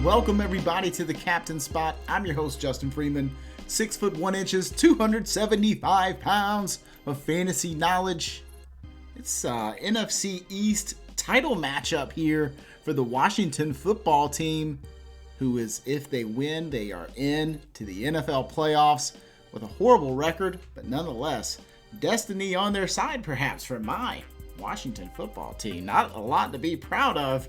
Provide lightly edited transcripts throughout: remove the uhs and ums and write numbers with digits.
Welcome everybody to the Captain Spot. I'm your host Justin Freeman. 6'1", 275 pounds of fantasy knowledge. It's NFC East title matchup here for the Washington football team, who is, if they win, they are in to the NFL playoffs with a horrible record, but nonetheless, destiny on their side perhaps for my Washington football team. Not a lot to be proud of.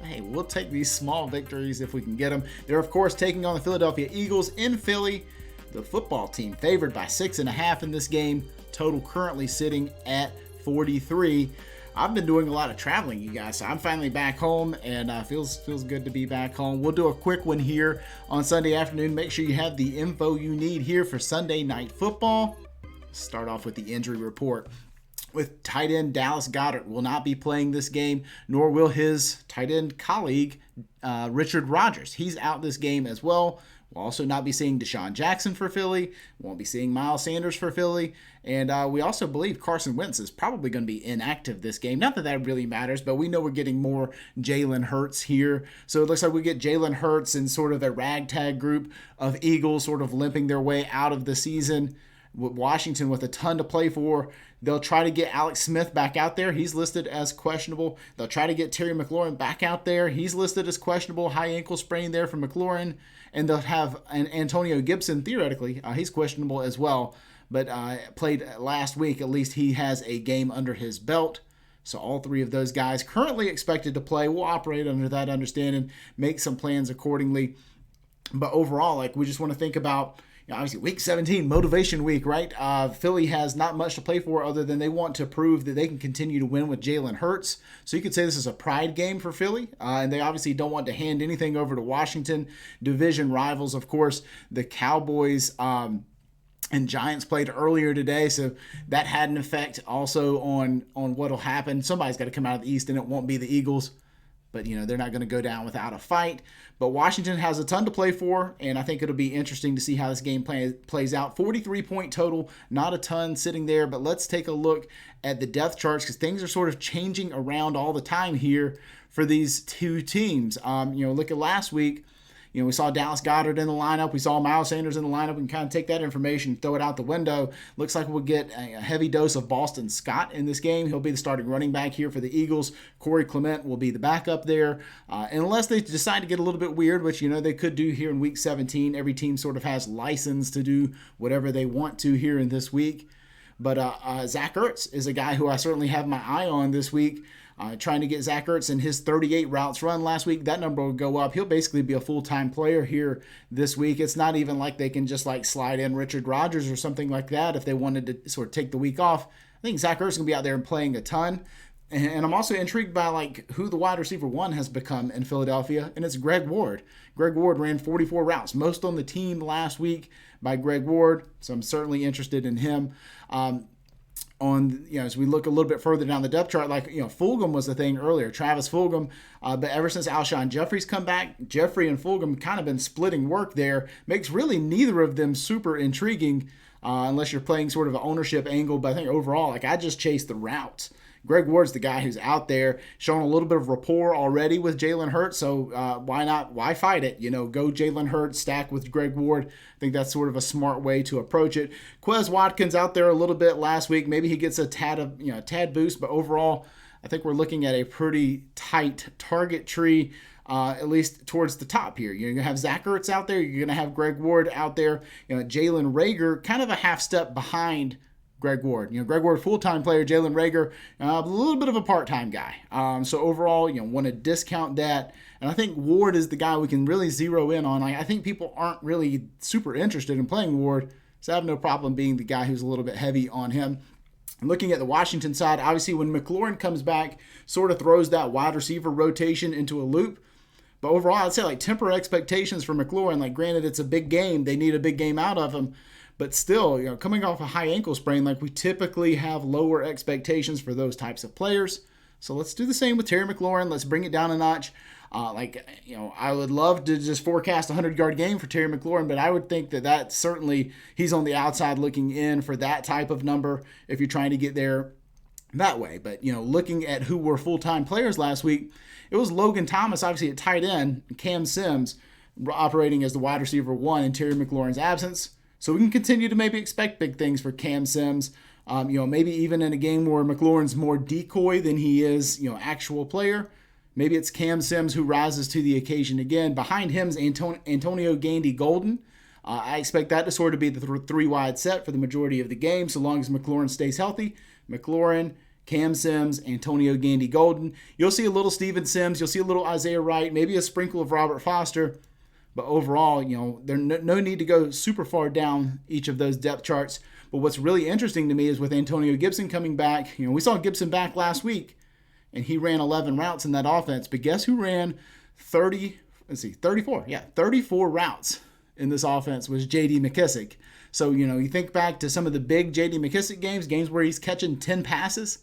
Hey, we'll take these small victories if we can get them. They're, of course, taking on the Philadelphia Eagles in Philly. The football team favored by 6.5 in this game. Total currently sitting at 43. I've been doing a lot of traveling, you guys, so I'm finally back home, and feels good to be back home. We'll do a quick one here on Sunday afternoon. Make sure you have the info you need here for Sunday Night Football. Start off with the injury report. With tight end Dallas Goedert will not be playing this game, nor will his tight end colleague, Richard Rodgers. He's out this game as well. We'll also not be seeing Deshaun Jackson for Philly. Won't be seeing Miles Sanders for Philly. And we also believe Carson Wentz is probably going to be inactive this game. Not that that really matters, but we know we're getting more Jalen Hurts here. So it looks like we get Jalen Hurts and sort of a ragtag group of Eagles sort of limping their way out of the season. Washington with a ton to play for. They'll try to get Alex Smith back out there. He's listed as questionable. They'll try to get Terry McLaurin back out there. He's listed as questionable. High ankle sprain there for McLaurin. And they'll have Antonio Gibson, theoretically. He's questionable as well. But played last week. At least he has a game under his belt. So all three of those guys currently expected to play. We'll operate under that understanding. Make some plans accordingly. But overall, we just want to think about, obviously, week 17, motivation week, right? Philly has not much to play for other than they want to prove that they can continue to win with Jalen Hurts. So you could say this is a pride game for Philly. And they obviously don't want to hand anything over to Washington. Division rivals, of course, the Cowboys and Giants played earlier today. So that had an effect also on what will happen. Somebody's got to come out of the East, and it won't be the Eagles. But, they're not going to go down without a fight. But Washington has a ton to play for, and I think it'll be interesting to see how this game plays out. 43-point total, not a ton sitting there, but let's take a look at the depth charts because things are sort of changing around all the time here for these two teams. Look at last week. We saw Dallas Goedert in the lineup. We saw Miles Sanders in the lineup. We can kind of take that information, throw it out the window. Looks like we'll get a heavy dose of Boston Scott in this game. He'll be the starting running back here for the Eagles. Corey Clement will be the backup there. Unless they decide to get a little bit weird, which, they could do here in Week 17. Every team sort of has license to do whatever they want to here in this week. But Zach Ertz is a guy who I certainly have my eye on this week. Trying to get Zach Ertz in his 38 routes run last week. That number will go up. He'll basically be a full-time player here this week. It's not even like they can just slide in Richard Rodgers or something like that if they wanted to sort of take the week off. I think Zach Ertz is going to be out there and playing a ton. And I'm also intrigued by who the wide receiver one has become in Philadelphia, and it's Greg Ward. Greg Ward ran 44 routes, most on the team last week by Greg Ward, so I'm certainly interested in him. As we look a little bit further down the depth chart, Fulgham was the thing earlier, Travis Fulgham, but ever since Alshon Jeffrey's come back, Jeffrey and Fulgham kind of been splitting work there. Makes really neither of them super intriguing unless you're playing sort of an ownership angle, but I think overall, I just chase the routes. Greg Ward's the guy who's out there showing a little bit of rapport already with Jalen Hurts, so why not? Why fight it? Go Jalen Hurts, stack with Greg Ward. I think that's sort of a smart way to approach it. Quez Watkins out there a little bit last week. Maybe he gets a tad boost, but overall, I think we're looking at a pretty tight target tree, at least towards the top here. You're going to have Zach Ertz out there. You're going to have Greg Ward out there. Jalen Reagor, kind of a half step behind Greg Ward. Greg Ward, full-time player. Jalen Reagor, a little bit of a part-time guy. So overall, want to discount that. And I think Ward is the guy we can really zero in on. I think people aren't really super interested in playing Ward, so I have no problem being the guy who's a little bit heavy on him. Looking at the Washington side, obviously when McLaurin comes back, sort of throws that wide receiver rotation into a loop. But overall, I'd say temper expectations for McLaurin. Granted, it's a big game. They need a big game out of him. But still, coming off a high ankle sprain, we typically have lower expectations for those types of players. So let's do the same with Terry McLaurin. Let's bring it down a notch. I would love to just forecast a 100-yard game for Terry McLaurin, but I would think that certainly he's on the outside looking in for that type of number if you're trying to get there that way. But, looking at who were full-time players last week, it was Logan Thomas, obviously at tight end, and Cam Sims operating as the wide receiver 1 in Terry McLaurin's absence. So we can continue to maybe expect big things for Cam Sims. Maybe even in a game where McLaurin's more decoy than he is, actual player. Maybe it's Cam Sims who rises to the occasion again. Behind him is Antonio Gandy Golden. I expect that to sort of be the three-wide set for the majority of the game, so long as McLaurin stays healthy. McLaurin, Cam Sims, Antonio Gandy Golden. You'll see a little Steven Sims. You'll see a little Isaiah Wright, maybe a sprinkle of Robert Foster. But overall, there's no need to go super far down each of those depth charts. But what's really interesting to me is with Antonio Gibson coming back, we saw Gibson back last week, and he ran 11 routes in that offense. But guess who ran 34 routes in this offense was J.D. McKissic. So, you think back to some of the big J.D. McKissic games where he's catching 10 passes.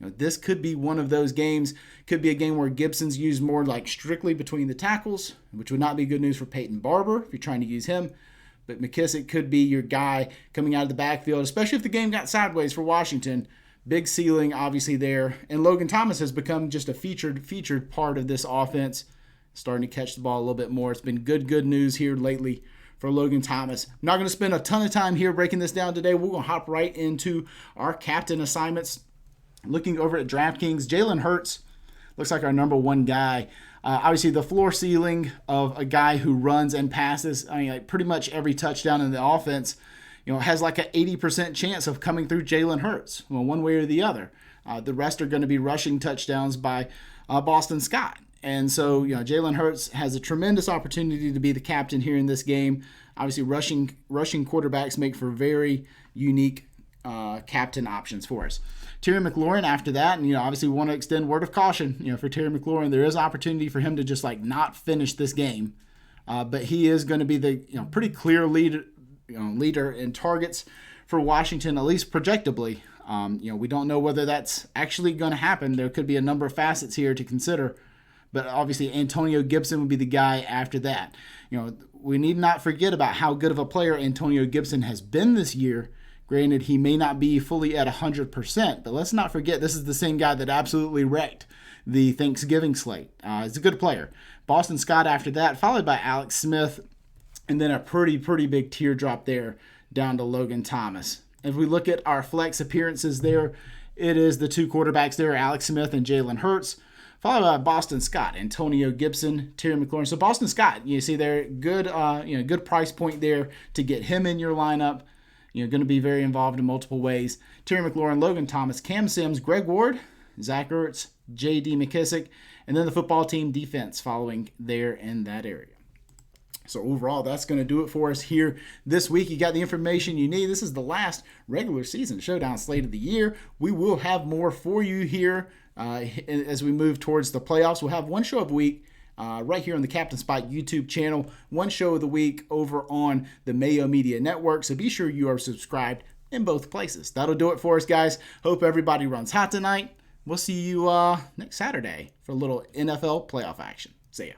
This could be one of those games. Could be a game where Gibson's used more like strictly between the tackles, which would not be good news for Peyton Barber if you're trying to use him. But McKissic could be your guy coming out of the backfield, especially if the game got sideways for Washington. Big ceiling, obviously, there. And Logan Thomas has become just a featured part of this offense, starting to catch the ball a little bit more. It's been good news here lately for Logan Thomas. I'm not going to spend a ton of time here breaking this down today. We're going to hop right into our captain assignments. Looking over at DraftKings, Jalen Hurts looks like our number one guy. Obviously, the floor ceiling of a guy who runs and passes, pretty much every touchdown in the offense, has like an 80% chance of coming through Jalen Hurts, one way or the other. The rest are going to be rushing touchdowns by Boston Scott. And so, Jalen Hurts has a tremendous opportunity to be the captain here in this game. Obviously, rushing quarterbacks make for very unique captain options for us. Terry McLaurin after that, and obviously we want to extend word of caution, for Terry McLaurin. There is opportunity for him to just not finish this game, but he is going to be the pretty clear leader in targets for Washington, at least projectably. We don't know whether that's actually going to happen. There could be a number of facets here to consider, but obviously Antonio Gibson would be the guy after that. We need not forget about how good of a player Antonio Gibson has been this year. Granted, he may not be fully at 100%, but let's not forget this is the same guy that absolutely wrecked the Thanksgiving slate. He's a good player. Boston Scott after that, followed by Alex Smith, and then a pretty big teardrop there down to Logan Thomas. If we look at our flex appearances there, it is the two quarterbacks there, Alex Smith and Jalen Hurts, followed by Boston Scott, Antonio Gibson, Terry McLaurin. So Boston Scott, you see there, good price point there to get him in your lineup. Going to be very involved in multiple ways. Terry McLaurin, Logan Thomas, Cam Sims, Greg Ward, Zach Ertz, J.D. McKissic, and then the football team defense following there in that area. So overall, that's going to do it for us here this week. You got the information you need. This is the last regular season Showdown slate of the year. We will have more for you here as we move towards the playoffs. We'll have one show of the week right here on the Captain Spot YouTube channel, one show of the week over on the Mayo Media Network. So be sure you are subscribed in both places. That'll do it for us, guys. Hope everybody runs hot tonight. We'll see you next Saturday for a little NFL playoff action. See ya.